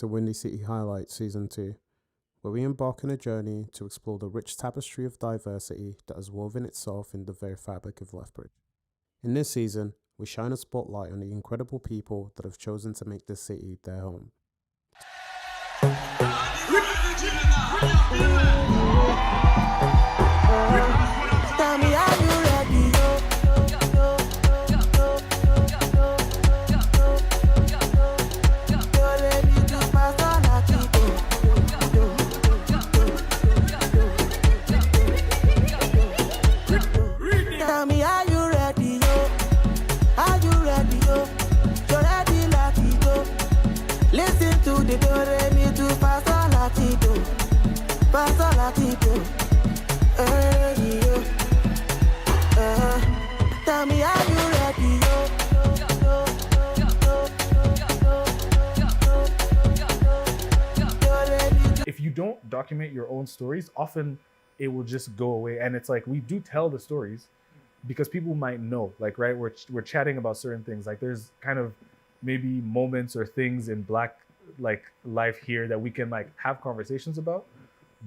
to Windy City Highlights Season 2, where we embark on a journey to explore the rich tapestry of diversity that has woven itself in the very fabric of Lethbridge. In this season, we shine a spotlight on the incredible people that have chosen to make this city their home. Tell me, are you ready, yo? You're ready to pass on a people. Tell me, are you ready, yo? Are you ready, yo? You're ready, Latito. Listen to the do-re-mi to pass on a people. Pass on a people. Tell me, are you ready, yo? If you don't document your own stories, often it will just go away. And it's like, we do tell the stories because people might know, like, right, we're chatting about certain things. Like, there's kind of maybe moments or things in Black like life here that we can like have conversations about.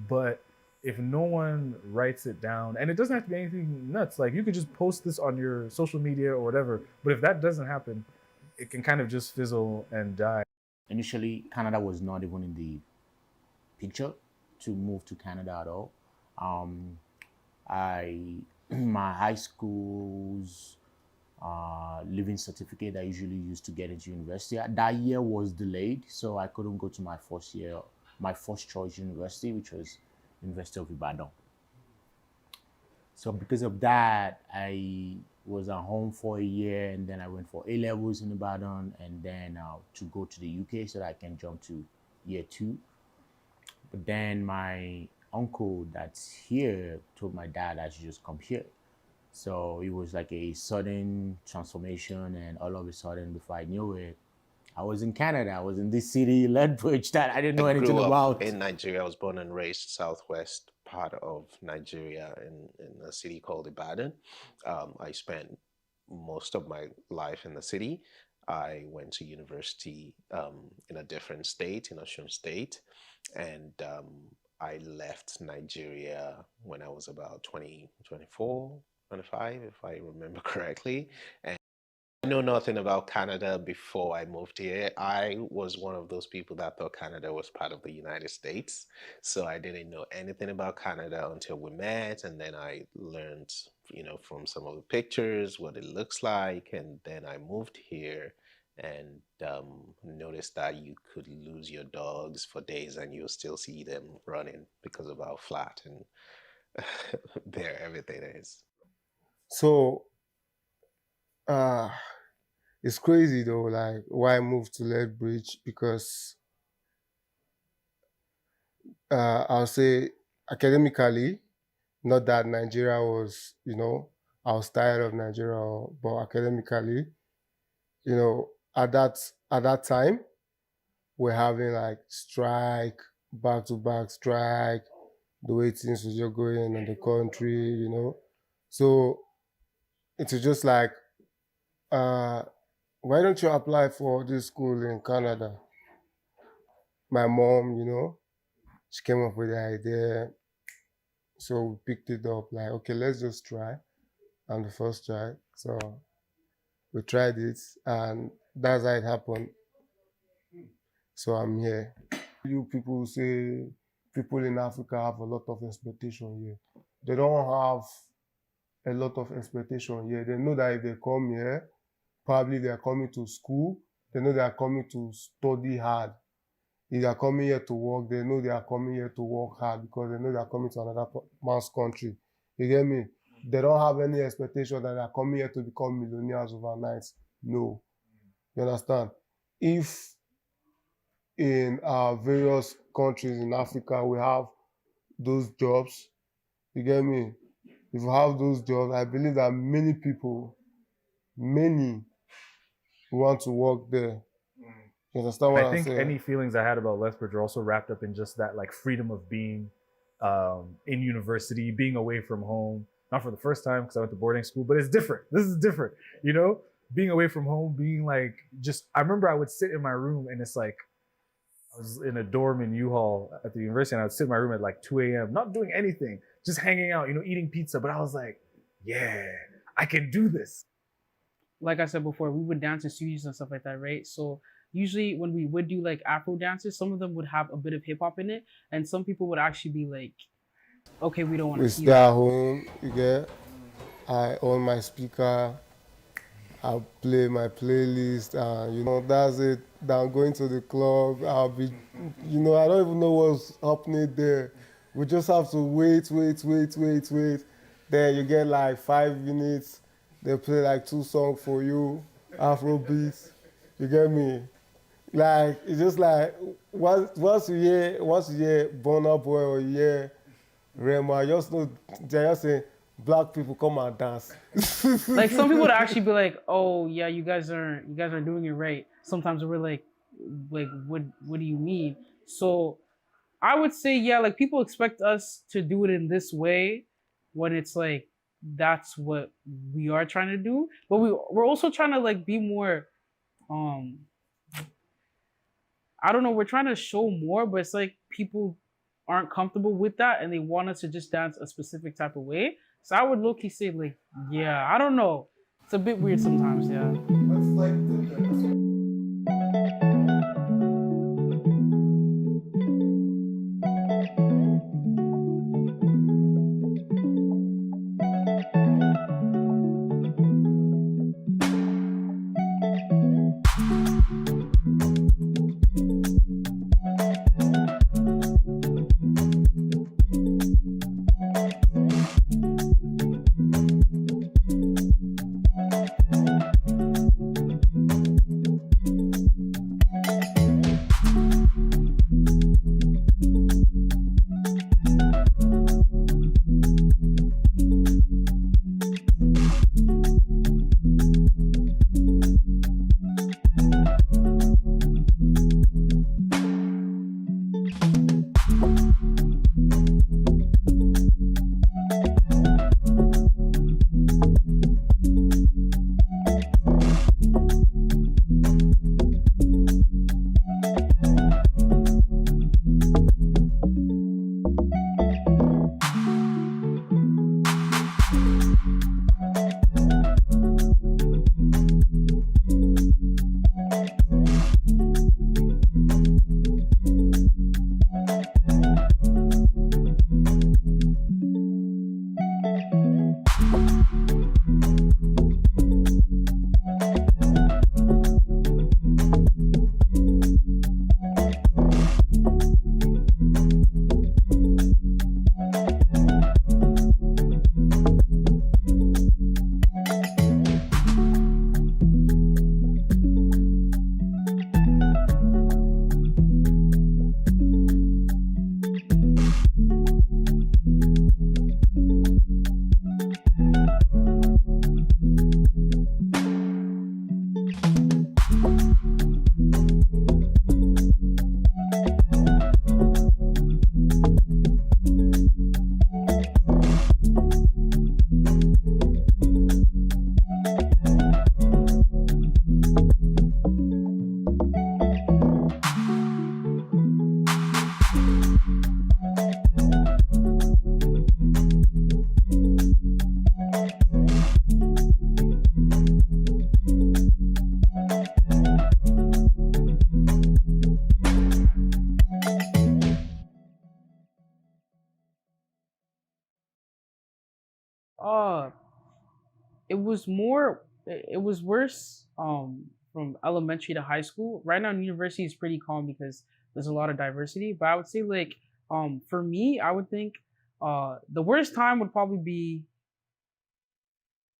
But if no one writes it down, and it doesn't have to be anything nuts, like you could just post this on your social media or whatever, but if that doesn't happen, it can kind of just fizzle and die. Initially, Canada was not even in the picture to move to Canada at all. My high school's living certificate I usually used to get into university, that year was delayed, so I couldn't go to my first choice university, which was University of Ibadan. So because of that, I was at home for a year, and then I went for A-levels in Ibadan, and then to go to the UK so that I can jump to year 2. But then my uncle that's here told my dad I should just come here. So it was like a sudden transformation, and all of a sudden, before I knew it, I was in Canada. I was in this city, Lethbridge, that I didn't know anything about. In Nigeria, I was born and raised southwest part of Nigeria in a city called Ibadan. I spent most of my life in the city. I went to university in a different state, in Osun State, and I left Nigeria when I was about 24, 25, if I remember correctly. And I know nothing about Canada before I moved here. I was one of those people that thought Canada was part of the United States. So I didn't know anything about Canada until we met. And then I learned, from some of the pictures, what it looks like. And then I moved here and noticed that you could lose your dogs for days and you'll still see them running because of how flat and bare everything is. So, it's crazy though, like why I moved to Lethbridge, because I'll say academically, not that Nigeria was, I was tired of Nigeria, but academically, at that time, we're having like strike, back-to-back strike, the way things was just going in the country, So it was just like, why don't you apply for this school in Canada? My mom, she came up with the idea. So we picked it up, like, okay, let's just try. I'm the first try. So we tried it, and that's how it happened. So I'm here. You people say people in Africa have a lot of expectation here. They don't have a lot of expectation here. They know that if they come here, probably they are coming to school. They know they are coming to study hard. If they are coming here to work, they know they are coming here to work hard because they know they are coming to another man's country. You get me? They don't have any expectation that they are coming here to become millionaires overnight. No. You understand? If in our various countries in Africa, we have those jobs, you get me? If you have those jobs, I believe that many people, want to work there. You understand what I'm saying? I think any feelings I had about Lethbridge are also wrapped up in just that like freedom of being in university, being away from home. Not for the first time because I went to boarding school, but it's different. This is different, being away from home, being like I remember I would sit in my room and it's like I was in a dorm in U-Haul at the university, and I would sit in my room at like 2 a.m., not doing anything, just hanging out, eating pizza. But I was like, yeah, I can do this. Like I said before, we would dance in studios and stuff like that, right? So usually when we would do like Afro dances, some of them would have a bit of hip hop in it, and some people would actually be like, okay, we don't want to We see stay that. at home, you get. I own my speaker. I play my playlist, and that's it. Then I'm going to the club. I'll be, I don't even know what's happening there. We just have to wait. Then you get like 5 minutes. They play like 2 songs for you, Afro beats. You get me? Like it's just like once you hear Burna Boy or you hear Rema, I just know they're just saying black people come and dance. Like some people would actually be like, oh yeah, you guys aren't doing it right. Sometimes we're like what do you mean? So I would say, yeah, like people expect us to do it in this way when it's like that's what we are trying to do. But we're also trying to like be more I don't know, we're trying to show more, but it's like people aren't comfortable with that and they want us to just dance a specific type of way. So I would low-key say like, yeah, I don't know. It's a bit weird sometimes, yeah. It was worse from elementary to high school. Right now university is pretty calm because there's a lot of diversity, but I would say like for me, I would think the worst time would probably be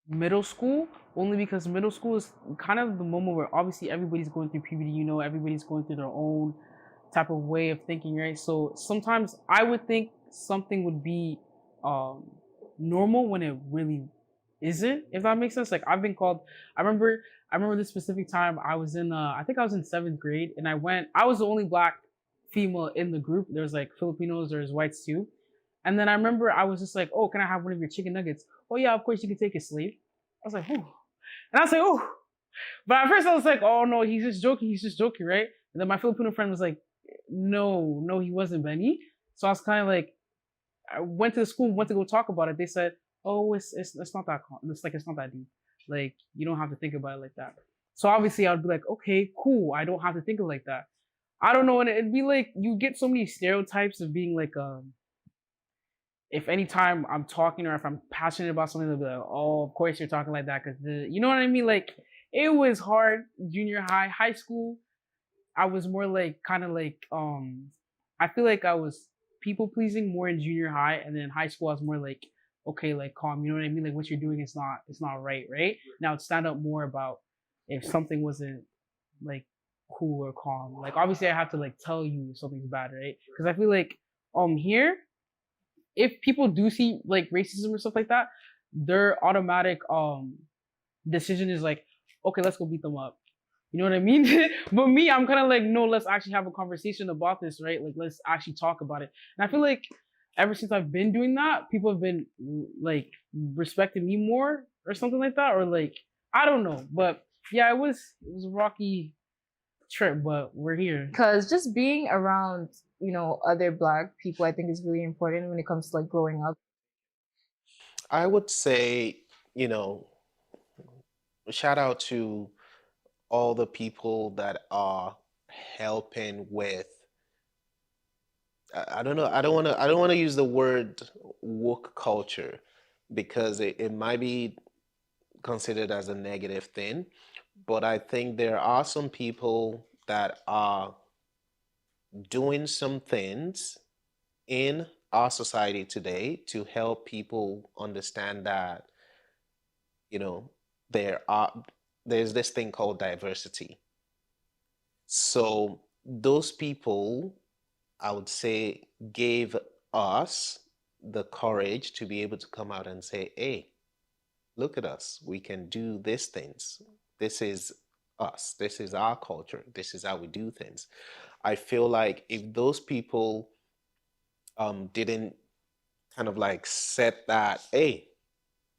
middle school, only because middle school is kind of the moment where obviously everybody's going through puberty, everybody's going through their own type of way of thinking, right? So sometimes I would think something would be normal when it really isn't, if that makes sense. Like I've been called, I remember this specific time I was in I think I was in 7th grade, and I was the only black female in the group. There's like Filipinos, there's whites too. And then I remember I was just like, oh, can I have one of your chicken nuggets? Oh yeah, of course you can take it, slave. I was like, oh. And I was like, oh. But at first I was like, oh no, he's just joking, right? And then my Filipino friend was like, no, he wasn't Benny. So I was kind of like, I went to the school, went to go talk about it. They said, oh, it's not that, it's not that deep. Like, you don't have to think about it like that. So obviously I'd be like, okay, cool. I don't have to think of it like that. I don't know. And it'd be like, you get so many stereotypes of being like, if anytime I'm talking or if I'm passionate about something, they'll be like, oh, of course you're talking like that. Cause you know what I mean? Like, it was hard. Junior high school, I was more like, kind of like, I feel like I was people pleasing more in junior high. And then in high school, I was more like, okay, like calm, you know what I mean? Like what you're doing is not right? Now it's stand up more about if something wasn't like cool or calm. Like obviously I have to like tell you something's bad, right? Because I feel like here, if people do see like racism or stuff like that, their automatic decision is like, okay, let's go beat them up. You know what I mean? But me, I'm kind of like, no, let's actually have a conversation about this, right? Like, let's actually talk about it. And I feel like ever since I've been doing that, people have been like respecting me more or something like that, or like I don't know. But yeah, it was a rocky trip, but we're here. Because just being around, you know, other Black people, I think is really important when it comes to like growing up. I would say, you know, shout out to all the people that are helping with I don't know, I don't want to use the word woke culture because it might be considered as a negative thing, but I think there are some people that are doing some things in our society today to help people understand that, you know, there's this thing called diversity. So those people, I would say, gave us the courage to be able to come out and say, hey, look at us. We can do these things. This is us. This is our culture. This is how we do things. I feel like if those people didn't kind of like set that, hey,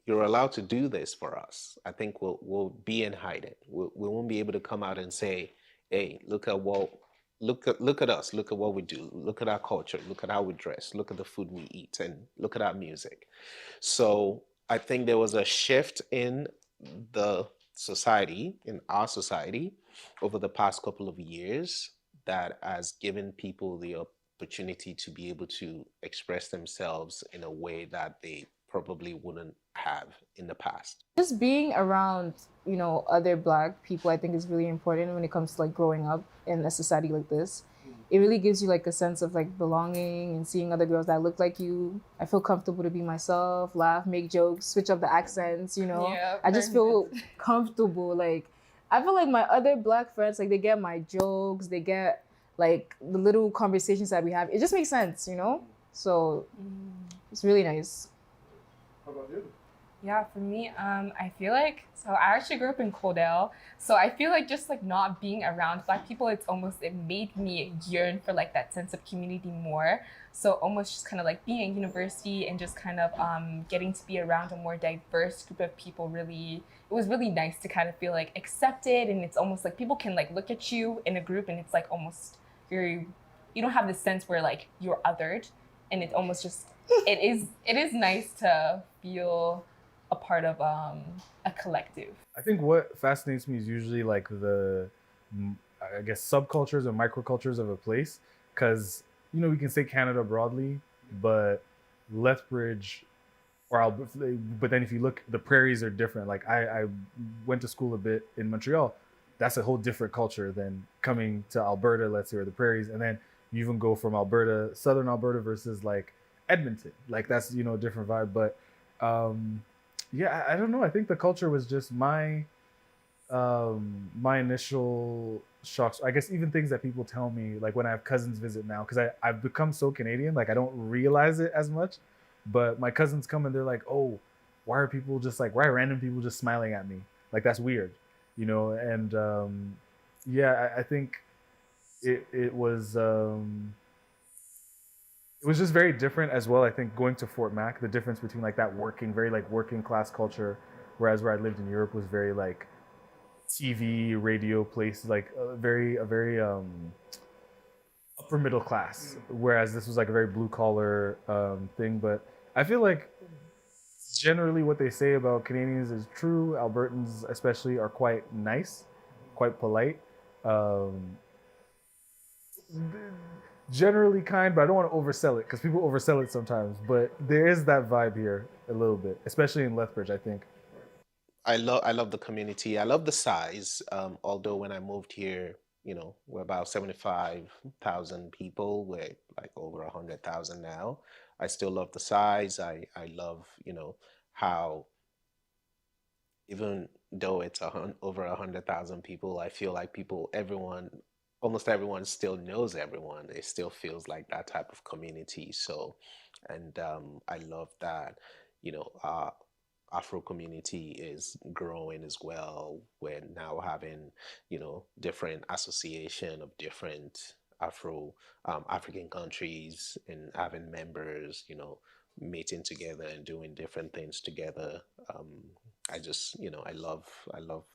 you're allowed to do this for us, I think we'll be in hiding. We won't be able to come out and say, hey, look at us, look at what we do, look at our culture, look at how we dress, look at the food we eat, and look at our music. So I think there was a shift in the society, in our society, over the past couple of years that has given people the opportunity to be able to express themselves in a way that they probably wouldn't have in the past. Just being around, you know, other Black people, I think is really important when it comes to like growing up in a society like this. It really gives you like a sense of like belonging and seeing other girls that look like you. I feel comfortable to be myself, laugh, make jokes, switch up the accents, you know. Yeah, I just feel comfortable. Like I feel like my other Black friends, like they get my jokes, they get like the little conversations that we have. It just makes sense, you know? So it's really nice. How about you? Yeah, for me, I feel like, so I actually grew up in Codell, so I feel like just like not being around Black people, it made me yearn for like that sense of community more. So almost just kind of like being at university and just kind of getting to be around a more diverse group of people, it was really nice to kind of feel like accepted, and it's almost like people can like look at you in a group and it's like almost you don't have this sense where like you're othered, and it's almost just, it is nice to feel a part of a collective. I think what fascinates me is usually like the, I guess, subcultures or microcultures of a place, because, you know, we can say Canada broadly, but Lethbridge, but then if you look, the prairies are different. Like I went to school a bit in Montreal. That's a whole different culture than coming to Alberta, let's say, or the prairies. And then you even go from Alberta, southern Alberta versus like Edmonton. Like that's, you know, a different vibe. But yeah, I don't know. I think the culture was just my initial shocks. I guess even things that people tell me, like when I have cousins visit now, because I've become so Canadian, like I don't realize it as much. But my cousins come and they're like, oh, why are random people just smiling at me? Like that's weird, you know? And yeah, I think it was just very different as well. I think going to Fort Mac, the difference between like that very like working class culture, whereas where I lived in Europe was very like TV, radio place, like a very upper middle class, whereas this was like a very blue collar thing. But I feel like generally what they say about Canadians is true. Albertans, especially, are quite nice, quite polite. Um, Generally kind, but I don't want to oversell it because people oversell it sometimes. But there is that vibe here a little bit, especially in Lethbridge, I think. I love the community. I love the size. Although when I moved here, we're about 75,000 people. We're like over 100,000 now. I still love the size. I love, how even though it's over 100,000 people, I feel like almost everyone still knows everyone. It still feels like that type of community. So, and I love that, our Afro community is growing as well. We're now having, different association of different African countries and having members, meeting together and doing different things together. I just, I love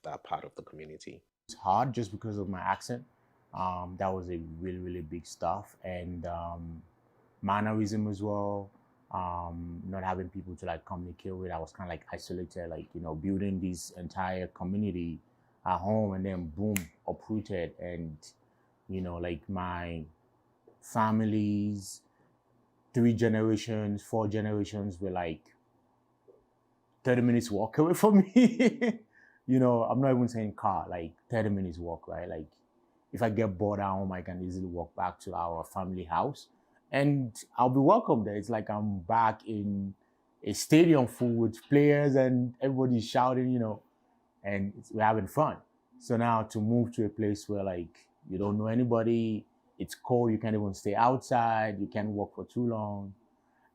that part of the community. It's hard just because of my accent. That was a really, really big stuff. And mannerism as well. Not having people to like communicate with. I was kind of like isolated, like, building this entire community at home and then boom, uprooted. And, like my family's 3 generations, 4 generations were like 30 minutes walk away from me. I'm not even saying car, like 30 minutes walk, right? Like if I get bored at home, I can easily walk back to our family house and I'll be welcome there. It's like I'm back in a stadium full with players and everybody's shouting, and we're having fun. So now to move to a place where like you don't know anybody, it's cold, you can't even stay outside, you can't walk for too long,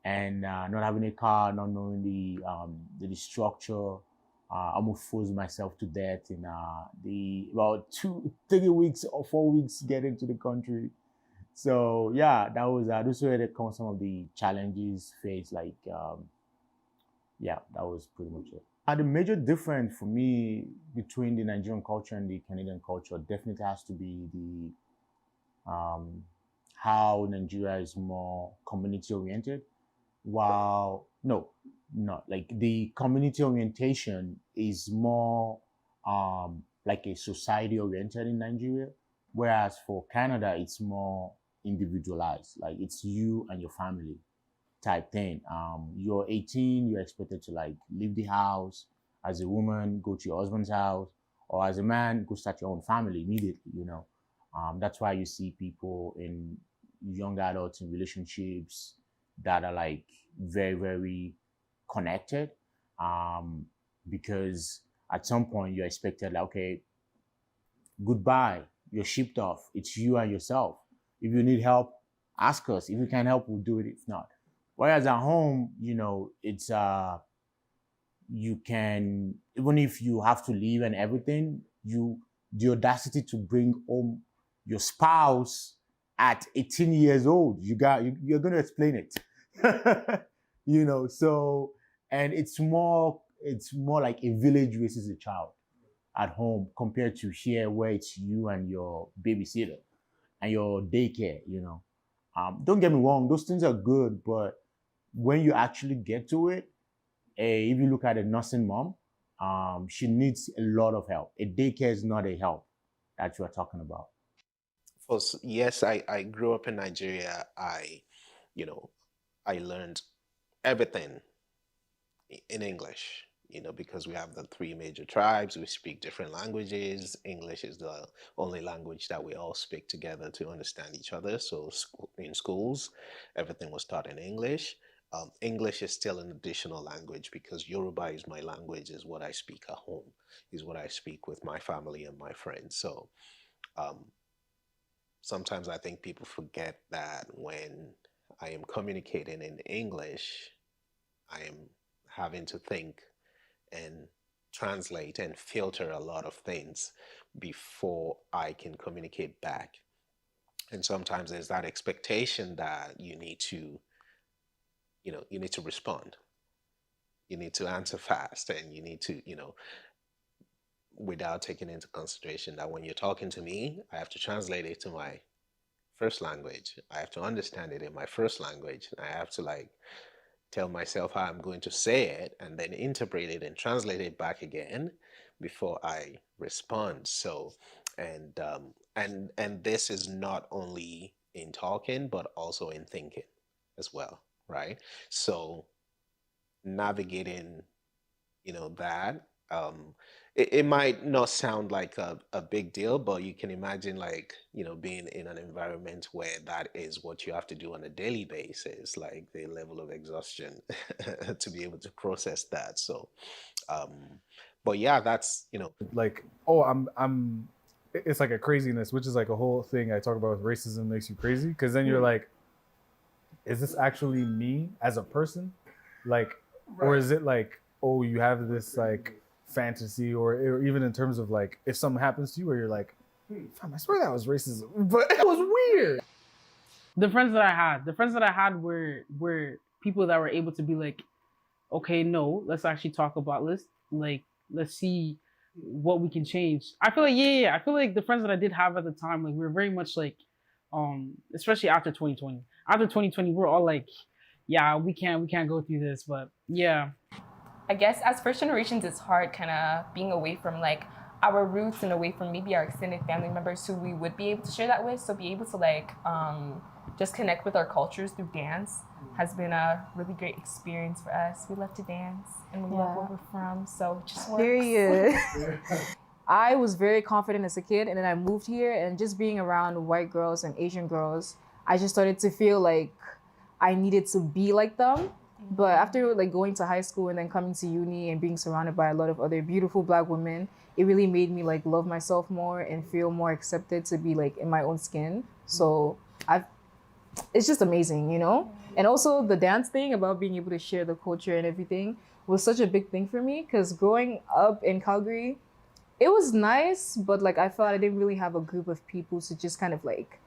and not having a car, not knowing the structure, almost froze myself to death in the about 3 weeks or 4 weeks getting to the country. So yeah, that was those were some of the challenges faced. Like yeah, that was pretty much it. The major difference for me between the Nigerian culture and the Canadian culture definitely has to be the how Nigeria is more community oriented, while no, not like the community orientation is more like a society oriented in Nigeria, whereas for Canada it's more individualized, like it's you and your family type thing. You're 18, you're expected to like leave the house. As a woman, go to your husband's house, or as a man, go start your own family immediately. That's why you see people in young adults in relationships that are like very, very connected, because at some point you're expected like, okay, goodbye, you're shipped off. It's you and yourself. If you need help, ask us. If we can help, we'll do it. If not. Whereas at home, it's you can, even if you have to leave and everything, the audacity to bring home your spouse at 18 years old, you're going to explain it. So, and it's more like a village raises a child at home compared to here where it's you and your babysitter and your daycare. Don't get me wrong, those things are good, but when you actually get to it, if you look at a nursing mom, she needs a lot of help. A daycare is not a help that you are talking about. Yes, I grew up in Nigeria. I learned everything in English, because we have the 3 major tribes. We speak different languages. English is the only language that we all speak together to understand each other. So in schools, everything was taught in English. English is still an additional language because Yoruba is my language, is what I speak at home, is what I speak with my family and my friends. So sometimes I think people forget that when I am communicating in English, I am having to think and translate and filter a lot of things before I can communicate back. And sometimes there's that expectation that you need to respond. You need to answer fast, and you need to, without taking into consideration that when you're talking to me, I have to translate it to my first language. I have to understand it in my first language. I have to like tell myself how I'm going to say it and then interpret it and translate it back again before I respond. So, and this is not only in talking but also in thinking as well, right? So navigating, that it might not sound like a big deal, but you can imagine like, being in an environment where that is what you have to do on a daily basis, like the level of exhaustion to be able to process that. So um but yeah, that's Like, oh, it's like a craziness, which is like a whole thing I talk about with racism makes you crazy, because then you're like, is this actually me as a person? Like, or is it like, oh, you have this like fantasy, or even in terms of like, if something happens to you where you're like, fam, I swear that was racism, but it was weird. The friends that I had were people that were able to be like, okay, no, let's actually talk about let's see what we can change. I feel like I feel like the friends that I did have at the time, like we were very much like, especially after 2020. After 2020, we're all like, yeah, we can't go through this, but yeah. I guess as first generations, it's hard kind of being away from like our roots and away from maybe our extended family members who we would be able to share that with. So be able to like just connect with our cultures through dance has been a really great experience for us. We love to dance and we love where we're from, so it just works. Period. I was very confident as a kid, and then I moved here, and just being around white girls and Asian girls, I just started to feel like I needed to be like them. But after like going to high school and then coming to uni and being surrounded by a lot of other beautiful Black women, it really made me like love myself more and feel more accepted to be like in my own skin. So it's just amazing, you know? And also the dance thing about being able to share the culture and everything was such a big thing for me, because growing up in Calgary, it was nice, but like I felt I didn't really have a group of people to just kind of like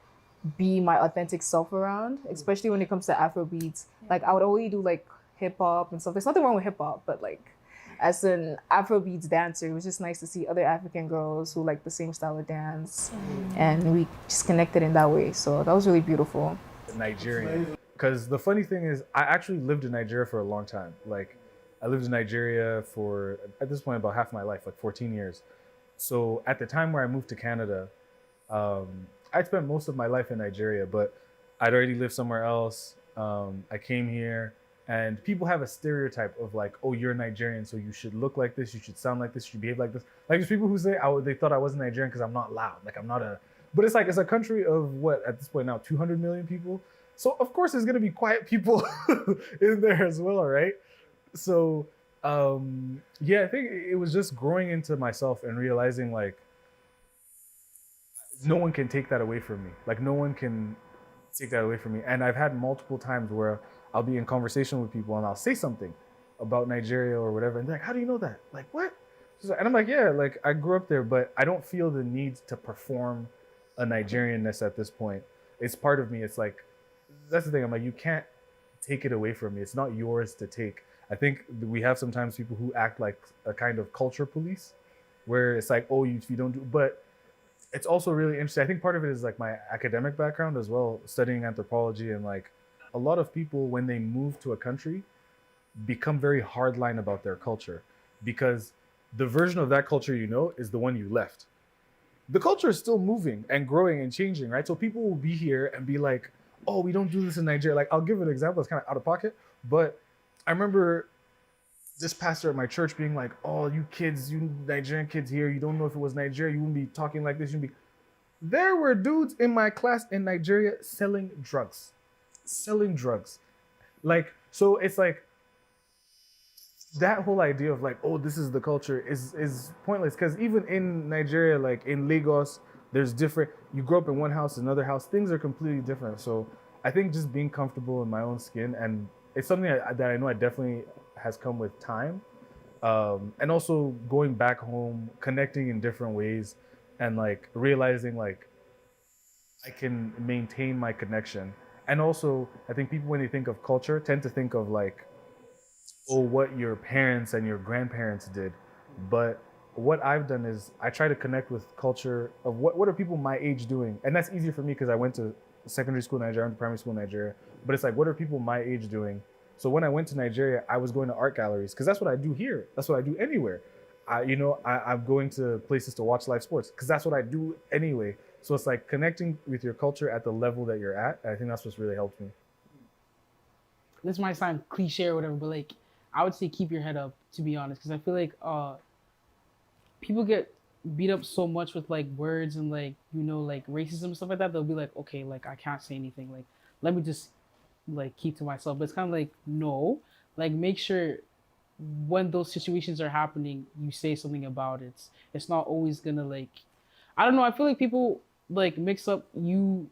be my authentic self around, especially when it comes to Afro beats. Like I would only do like hip hop and stuff. There's nothing wrong with hip hop, but like as an Afro beats dancer, it was just nice to see other African girls who like the same style of dance, and we just connected in that way. So that was really beautiful. Nigerian, because the funny thing is I actually lived in Nigeria for a long time. Like I lived in Nigeria for, at this point, about half my life, like 14 years. So at the time where I moved to Canada, I'd spent most of my life in Nigeria, but I'd already lived somewhere else. I came here, and people have a stereotype of like, oh, you're Nigerian, so you should look like this, you should sound like this, you should behave like this. Like there's people who say they thought I wasn't Nigerian because I'm not loud, like I'm not a, but it's like, it's a country of what, at this point now, 200 million people. So of course there's gonna be quiet people in there as well, right? So yeah, I think it was just growing into myself and realizing like, no one can take that away from me. Like no one can take that away from me. And I've had multiple times where I'll be in conversation with people and I'll say something about Nigeria or whatever, and they're like, how do you know that? Like, what? And I'm like, yeah, like I grew up there, but I don't feel the need to perform a Nigerianness at this point. It's part of me. It's like, that's the thing. I'm like, you can't take it away from me. It's not yours to take. I think we have sometimes people who act like a kind of culture police, where it's like, oh, if you don't do, but it's also really interesting. I think part of it is like my academic background as well, studying anthropology, and like a lot of people, when they move to a country, become very hardline about their culture, because the version of that culture you know is the one you left. The culture is still moving and growing and changing, right? So people will be here and be like, oh, we don't do this in Nigeria. Like, I'll give an example, it's kind of out of pocket, but I remember this pastor at my church being like, oh, you kids, you Nigerian kids here, you don't know if it was Nigeria, you wouldn't be talking like this, There were dudes in my class in Nigeria selling drugs. Like, so it's like, that whole idea of like, oh, this is the culture is pointless, because even in Nigeria, like in Lagos, there's different, you grow up in one house, another house, things are completely different. So I think just being comfortable in my own skin, and it's something that I know I definitely has come with time, and also going back home, connecting in different ways, and like realizing like I can maintain my connection. And also I think people, when they think of culture, tend to think of like, oh, what your parents and your grandparents did. But what I've done is I try to connect with culture of what are people my age doing, and that's easier for me because I went to secondary school in Nigeria, I went to primary school in Nigeria. But it's like, what are people my age doing? So when I went to Nigeria, I was going to art galleries because that's what I do here. That's what I do anywhere. I'm going to places to watch live sports because that's what I do anyway. So it's like connecting with your culture at the level that you're at. And I think that's what's really helped me. This might sound cliche or whatever, but like I would say keep your head up, to be honest, because I feel like people get beat up so much with like words and like like racism and stuff like that. They'll be like, okay, like I can't say anything, like let me just like keep to myself. But it's kind of like, no, like make sure when those situations are happening, you say something about it. It's not always gonna like, I don't know, I feel like people like mix up you,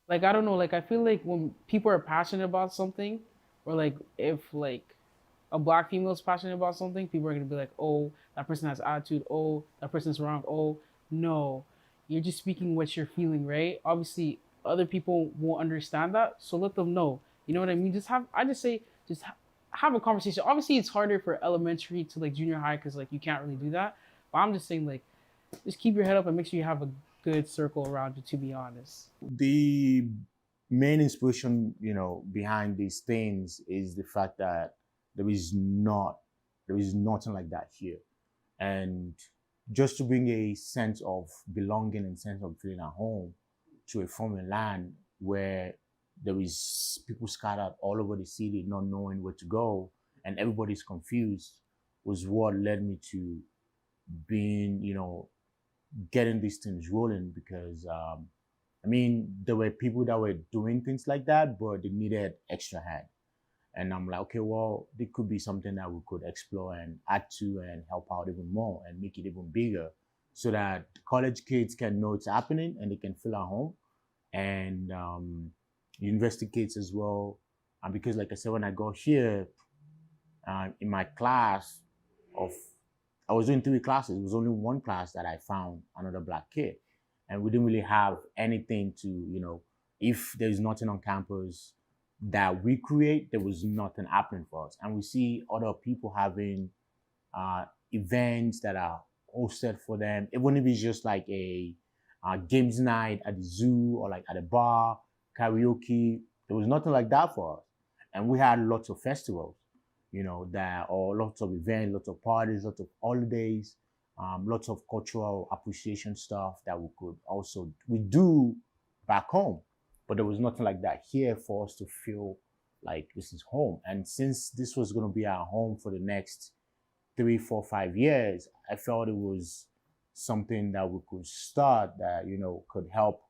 like I don't know, like I feel like when people are passionate about something, or like if like a black female is passionate about something, people are gonna be like, oh, that person has attitude, oh, that person's wrong, oh, no, you're just speaking what you're feeling, right? Obviously other people won't understand that, so let them know. You know what I mean? Just have a conversation. Obviously it's harder for elementary to like junior high because like you can't really do that, but I'm just saying, like, just keep your head up and make sure you have a good circle around you, to be honest. The main inspiration, behind these things is the fact that there is nothing like that here. And just to bring a sense of belonging and sense of feeling at home to a foreign land where there is people scattered all over the city, not knowing where to go, and everybody's confused, was what led me to being, getting these things rolling. Because there were people that were doing things like that, but they needed extra hand. And I'm like, okay, well, there could be something that we could explore and add to and help out even more and make it even bigger, so that college kids can know it's happening and they can feel at home. And university kids as well. And because, like I said, when I got here, in my class I was doing 3 classes. It was only one class that I found another black kid. And we didn't really have anything to, if there's nothing on campus that we create, there was nothing happening for us. And we see other people having events that are hosted for them, even if it's just like a games night at the zoo or like at a bar, karaoke. There was nothing like that for us. And we had lots of festivals, or lots of events, lots of parties, lots of holidays, lots of cultural appreciation stuff that we do back home. But there was nothing like that here for us to feel like this is home. And since this was going to be our home for the next 3, 4, 5 years, I felt it was something that we could start that, could help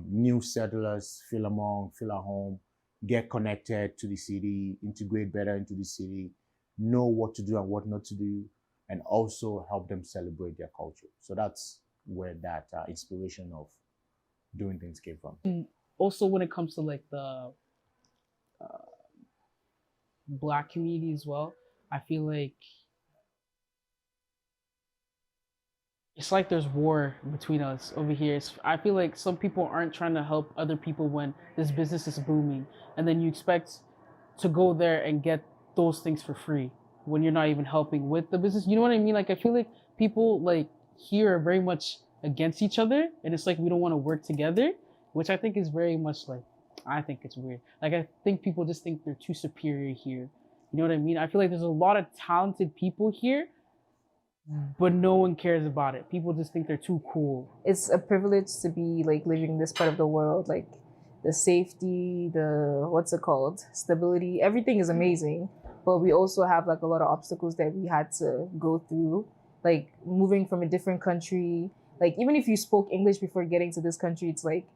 new settlers feel at home, get connected to the city, integrate better into the city, know what to do and what not to do, and also help them celebrate their culture. So that's where that inspiration of doing things came from. Also, when it comes to like the black community as well, I feel like it's like there's war between us over here. I feel like some people aren't trying to help other people when this business is booming, and then you expect to go there and get those things for free when you're not even helping with the business. You know what I mean? Like I feel like people like here are very much against each other, and it's like we don't want to work together, which I think is very much like, I think it's weird. Like I think people just think they're too superior here. You know what I mean? I feel like there's a lot of talented people here, but no one cares about it. People just think they're too cool. It's a privilege to be like living in this part of the world. Like the safety, stability, everything is amazing. But we also have like a lot of obstacles that we had to go through. Like moving from a different country. Like even if you spoke English before getting to this country, it's like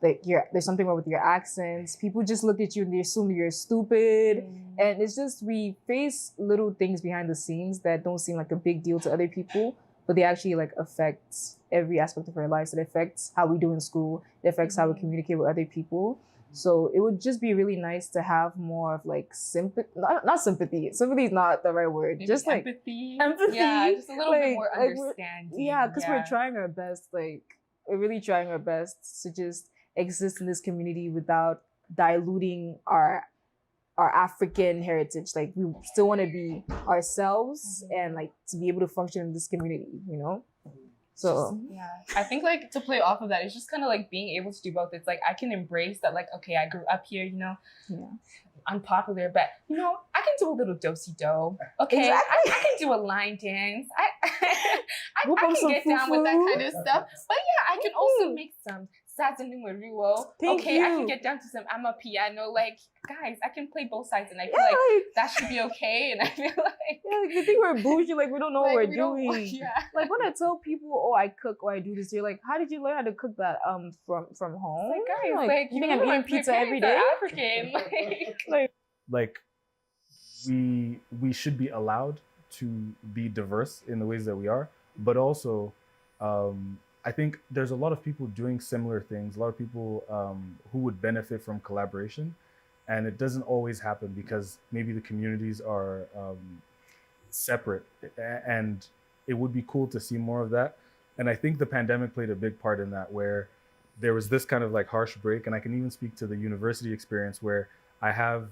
there's something wrong with your accents. People just look at you and they assume you're stupid. And it's just, we face little things behind the scenes that don't seem like a big deal to other people, but they actually like affect every aspect of our lives. It affects how we do in school. It affects how we communicate with other people. So it would just be really nice to have more of like sympathy, not sympathy. Sympathy is not the right word. Maybe just like empathy. Empathy. Yeah, just a little bit more understanding. Yeah, because we're trying our best. Like we're really trying our best to just exist in this community without diluting our African heritage. Like we still want to be ourselves and like to be able to function in this community, So Yeah, I think like to play off of that, it's just kind of like being able to do both. It's like I can embrace that, like, okay, I grew up here, yeah. unpopular, but I can do a little do-si-do. Okay, Exactly. I can do a line dance. I Whip up can some get down with that fufu. kind of stuff. But yeah, I can also make some salsa numero. Thank Okay, I you. can get down to some amapiano. Like, guys, I can play both sides, and I feel Yeah, like that should be okay. And I feel like you think we're bougie, like we don't know like, what we we're don't- doing. Yeah. Like when I tell people, oh, I cook or I do this, you're like, how did you learn how to cook that from home? Like, guys, like, you think I'm eating pizza every day? African, Like we should be allowed to be diverse in the ways that we are, but also I think there's a lot of people doing similar things, a lot of people who would benefit from collaboration, and it doesn't always happen because maybe the communities are separate, and it would be cool to see more of that. And I think the pandemic played a big part in that, where there was this kind of like harsh break. And I can even speak to the university experience where I have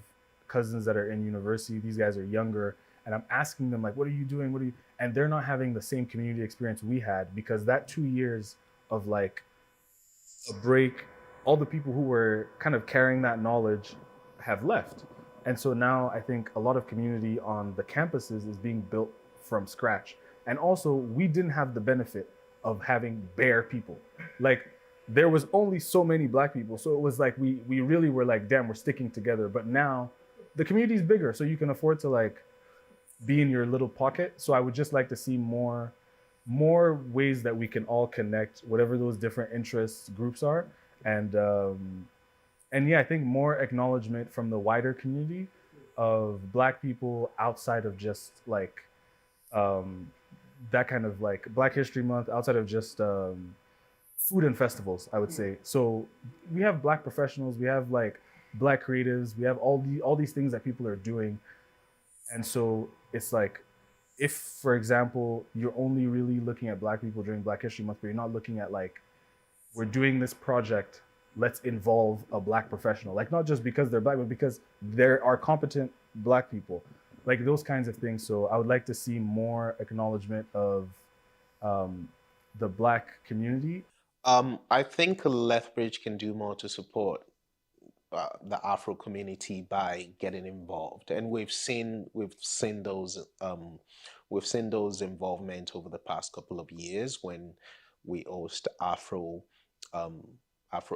cousins that are in university. These guys are younger, and I'm asking them like, what are you doing? What are you? And they're not having the same community experience we had, because that 2 years of like a break, all the people who were kind of carrying that knowledge have left. And so now I think a lot of community on the campuses is being built from scratch. And also we didn't have the benefit of having bare people. Like there was only so many Black people. So it was like, we really were like, damn, we're sticking together. But now the community is bigger, so you can afford to like be in your little pocket. So I would just like to see more ways that we can all connect, whatever those different interests groups are. And yeah, I think more acknowledgement from the wider community of Black people outside of just like that kind of like Black History Month, outside of just food and festivals, I would say. So we have Black professionals, we have like Black creatives, we have all these things that people are doing. And so it's like, if, for example, you're only really looking at Black people during Black History Month, but you're not looking at like, we're doing this project, let's involve a Black professional. Like not just because they're Black, but because there are competent Black people. Like those kinds of things. So I would like to see more acknowledgement of the Black community. I think Lethbridge can do more to support the Afro community by getting involved, and we've seen those involvement over the past couple of years when we host Afro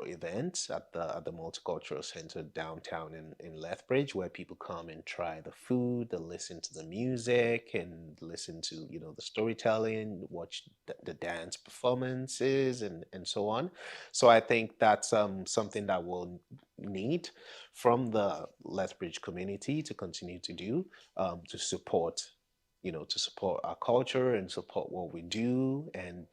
events at the Multicultural Center downtown in Lethbridge, where people come and try the food, they listen to the music, and listen to the storytelling, watch the dance performances, and so on. So I think that's something that we'll need from the Lethbridge community to continue to do, to support our culture and support what we do, and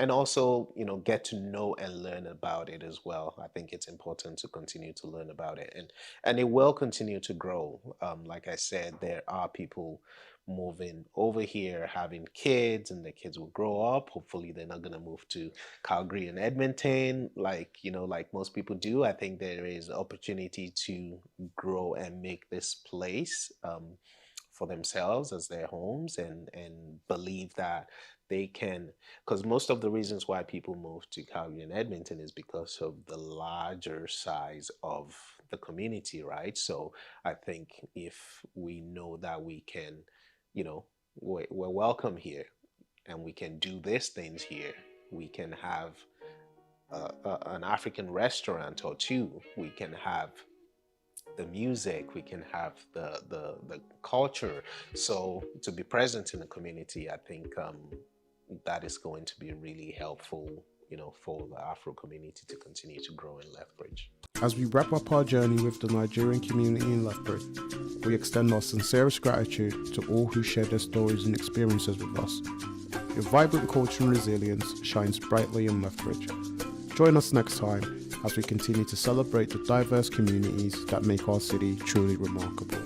also get to know and learn about it as well. I think it's important to continue to learn about it, and it will continue to grow. Like I said, there are people moving over here, having kids, and the kids will grow up. Hopefully they're not going to move to Calgary and Edmonton like most people do. I think there is opportunity to grow and make this place for themselves as their homes, and believe that they can, because most of the reasons why people move to Calgary and Edmonton is because of the larger size of the community, right? So I think if we know that we can, we're welcome here, and we can do these things here, we can have an African restaurant or two, we can have the music, we can have the culture. So to be present in the community, I think that is going to be really helpful, for the Afro community to continue to grow in Lethbridge. As we wrap up our journey with the Nigerian community in Lethbridge, we extend our sincerest gratitude to all who shared their stories and experiences with us. Your vibrant culture and resilience shines brightly in Lethbridge. Join us next time as we continue to celebrate the diverse communities that make our city truly remarkable.